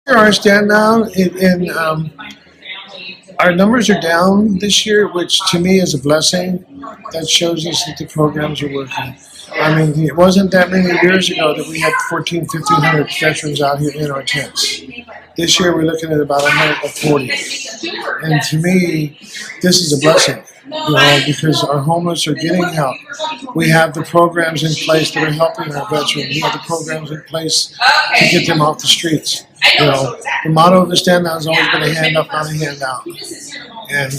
Our stand down our numbers are down this year, which to me is a blessing. That shows us that the programs are working. I mean, it wasn't that many years ago that we had 14, 1,500 veterans out here in our tents. This year we're looking at about 140. And to me, this is a blessing, because our homeless are getting help. We have the programs in place that are helping our veterans. We have the programs in place to get them off the streets. The motto of the stand down has always been a hand up, not a handout. And,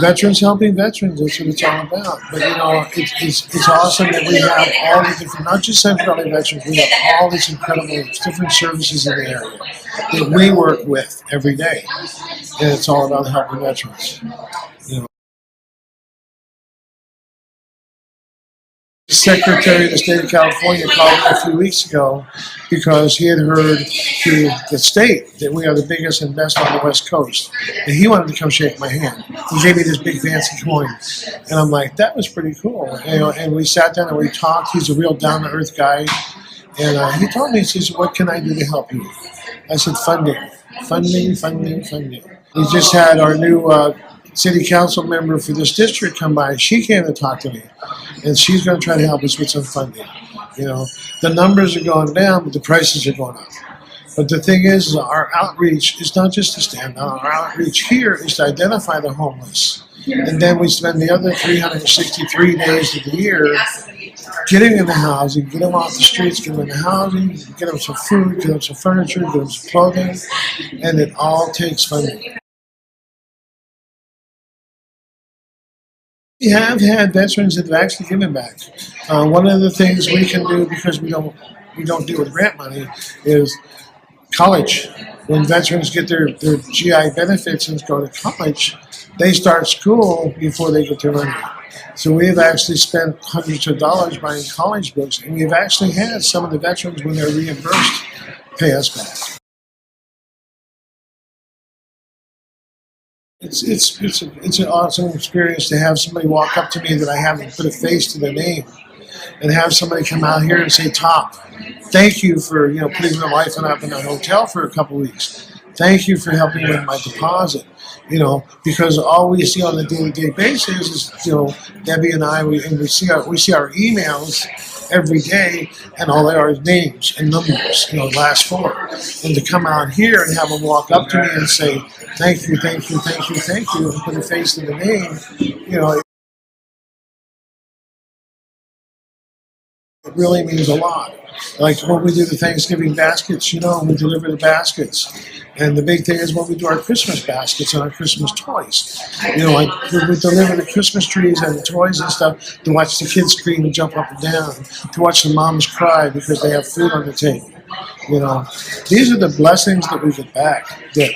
veterans helping veterans, that's what it's all about. But, it's awesome that we have all the different, not just Central Valley veterans, we have all these incredible different services in the area that we work with every day. And it's all about helping veterans. The Secretary of the State of California called me a few weeks ago because he had heard through the state that we are the biggest investment on the West Coast. And he wanted to come shake my hand. He gave me this big fancy coin. And I'm like, that was pretty cool. And we sat down and we talked. He's a real down-to-earth guy. And he told me, he says, what can I do to help you? I said, funding. We just had our new city council member for this district come by. She came to talk to me. And she's going to try to help us with some funding. The numbers are going down, but the prices are going up. But the thing is our outreach is not just to stand down. Our outreach here is to identify the homeless. And then we spend the other 363 days of the year getting in the housing, get them off the streets, get them in the housing, get them some food, get them some furniture, get them some clothing. And it all takes funding. We have had veterans that have actually given back. One of the things we can do, because we don't deal with grant money, is college. When veterans get their GI benefits and go to college, they start school before they get their money. So we've actually spent hundreds of dollars buying college books, and we've actually had some of the veterans, when they're reimbursed, pay us back. It's an awesome experience to have somebody walk up to me that I haven't put a face to their name, and have somebody come out here and say, "Top, thank you for putting my wife and I up in a hotel for a couple of weeks. Thank you for helping with my deposit." Because all we see on a day-to-day basis is Debbie and I, we see our emails every day, and all they are is names and numbers, last four. And to come out here and have them walk up to me and say, thank you, and put a face to the name, it really means a lot. Like when we do the Thanksgiving baskets, we deliver the baskets. And the big thing is when we do our Christmas baskets and our Christmas toys. We deliver the Christmas trees and the toys and stuff to watch the kids scream and jump up and down, to watch the moms cry because they have food on the table. These are the blessings that we get back that,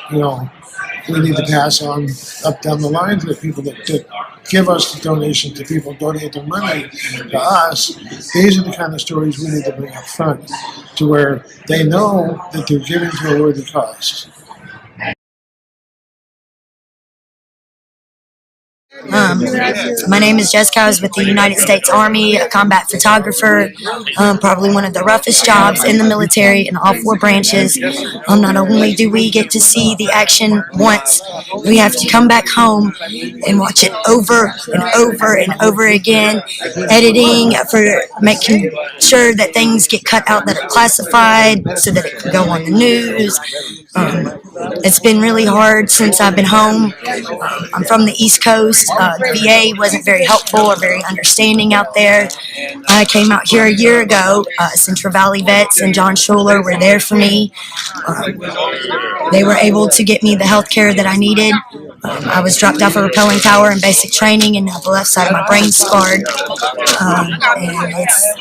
we need to pass on up down the line to the people that give us the donation, to people donate their money to us. These are the kind of stories we need to bring up front to where they know that they're giving to a worthy cause. My name is Jessica. I was with the United States Army, a combat photographer, probably one of the roughest jobs in the military in all four branches. Not only do we get to see the action once, we have to come back home and watch it over and over and over again, editing for making sure that things get cut out that are classified so that it can go on the news. It's been really hard since I've been home. I'm from the East Coast. The VA wasn't very helpful or very understanding out there. I came out here a year ago. Central Valley vets and John Schuler were there for me. They were able to get me the health care that I needed. I was dropped off a rappelling tower in basic training, and now the left side of my brain's scarred. And it's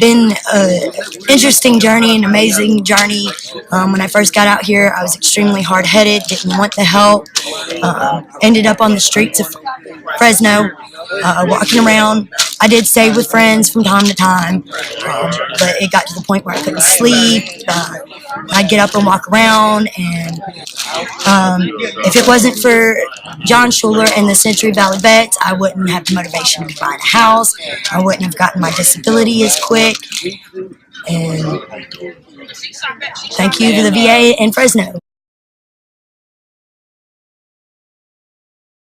been an interesting journey, an amazing journey. When I first got out here, I was extremely hard-headed, didn't want the help. Ended up on the streets of Fresno, walking around. I did stay with friends from time to time, but it got to the point where I couldn't sleep. I'd get up and walk around, and if it wasn't for John Schuler and the Century Valley Vets, I wouldn't have the motivation to buy a house. I wouldn't have gotten my disability as quick. And thank you to the VA in Fresno.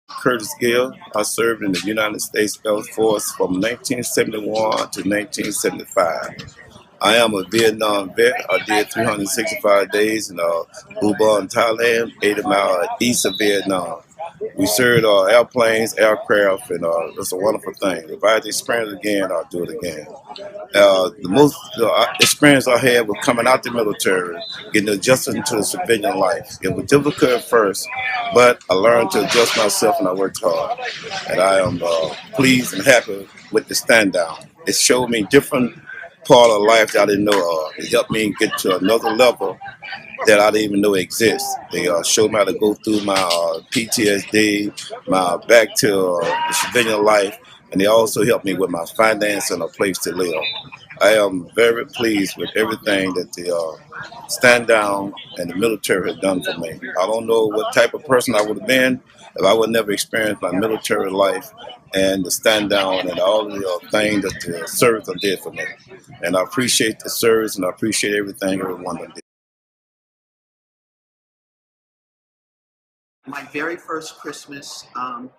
Curtis Gill. I served in the United States Air Force from 1971 to 1975. I am a Vietnam vet. I did 365 days in Ubon, Thailand, 80 miles east of Vietnam. We served airplanes, aircraft, and it's a wonderful thing. If I had to experience it again, I'll do it again. The most experience I had was coming out the military, getting adjusted into the civilian life. It was difficult at first, but I learned to adjust myself and I worked hard. And I am pleased and happy with the stand down. It showed me different part of life that I didn't know of. It helped me get to another level that I didn't even know exists. They showed me how to go through my PTSD, my back to the civilian life, and they also helped me with my finance and a place to live. I am very pleased with everything that the stand down and the military has done for me. I don't know what type of person I would have been if I would never experience my military life and the stand down and all the things that the service did for me. And I appreciate the service and I appreciate everything everyone did. My very first Christmas, I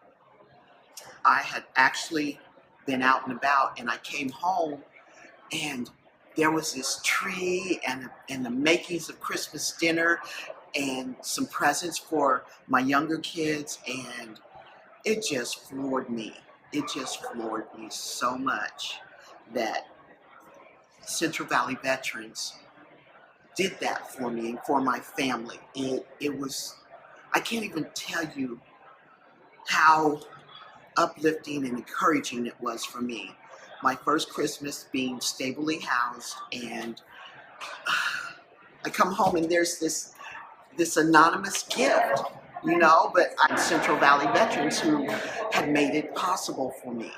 had actually been out and about, and I came home, and there was this tree and the makings of Christmas dinner and some presents for my younger kids, and it just floored me. It just floored me so much that Central Valley Veterans did that for me and for my family. It was, I can't even tell you how uplifting and encouraging it was for me. My first Christmas being stably housed, and I come home and there's this anonymous gift, you know, but I'm Central Valley Veterans who had made it possible for me.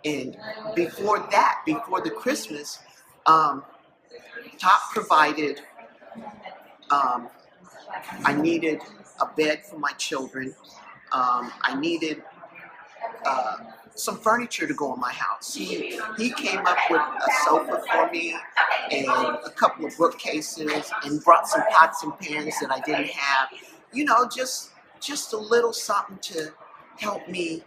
And before that, before the Christmas, Top provided, I needed a bed for my children. I needed some furniture to go in my house. He came up with a sofa for me and a couple of bookcases and brought some pots and pans that I didn't have. You know, just a little something to help me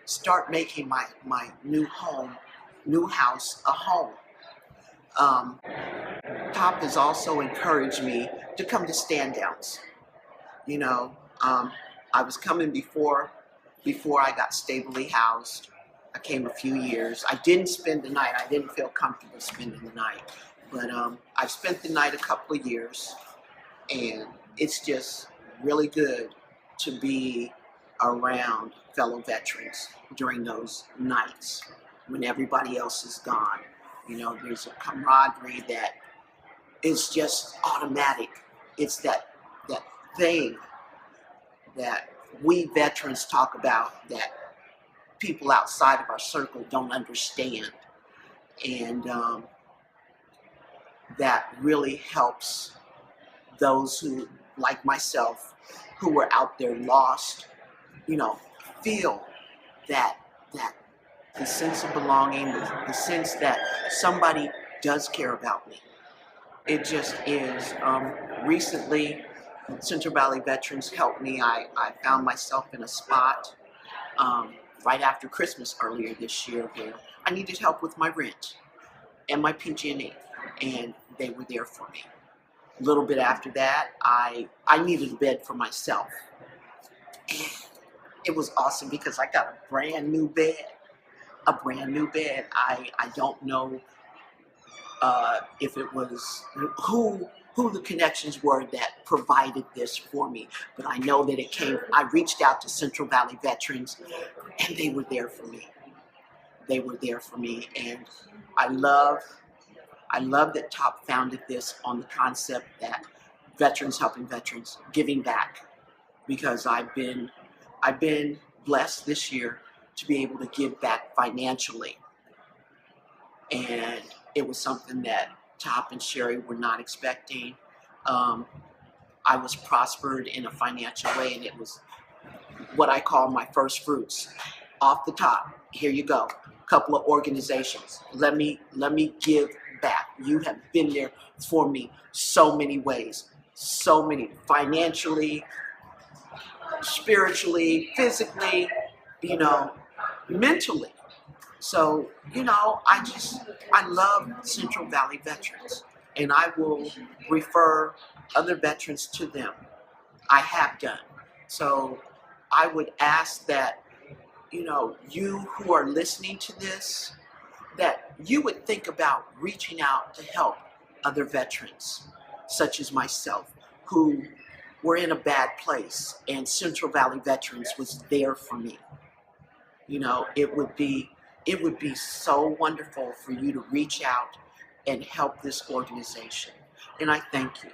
start making my new house a home. Top has also encouraged me to come to stand downs. You know, I was coming before I got stably housed. I came a few years. I didn't spend the night. I didn't feel comfortable spending the night. But I've spent the night a couple of years, and it's just really good to be around fellow veterans during those nights when everybody else is gone. You know, there's a camaraderie that is just automatic. It's that thing that we veterans talk about that people outside of our circle don't understand. And that really helps those who, like myself, who were out there lost, you know, feel that the sense of belonging, the sense that somebody does care about me. It just is. Recently, Central Valley Veterans helped me. I found myself in a spot right after Christmas earlier this year where I needed help with my rent and my PG&E, and they were there for me. A little bit after that, I needed a bed for myself. And it was awesome because I got a brand new bed. A brand new bed. I don't know if it was who the connections were that provided this for me, but I know that it came. I reached out to Central Valley Veterans, and they were there for me. They were there for me, and I love that Top founded this on the concept that veterans helping veterans, giving back, because I've been blessed this year to be able to give back financially. And it was something that Top and Sherry were not expecting. I was prospered in a financial way, and it was what I call my first fruits. Off the top, here you go. A couple of organizations. Let me give back. You have been there for me so many ways, so many, financially, spiritually, physically, you know, mentally. So, you know, I love Central Valley veterans, and I will refer other veterans to them. I have done. So I would ask that, you know, you who are listening to this, that you would think about reaching out to help other veterans, such as myself, who were in a bad place, and Central Valley Veterans was there for me. You know, it would be so wonderful for you to reach out and help this organization. And I thank you.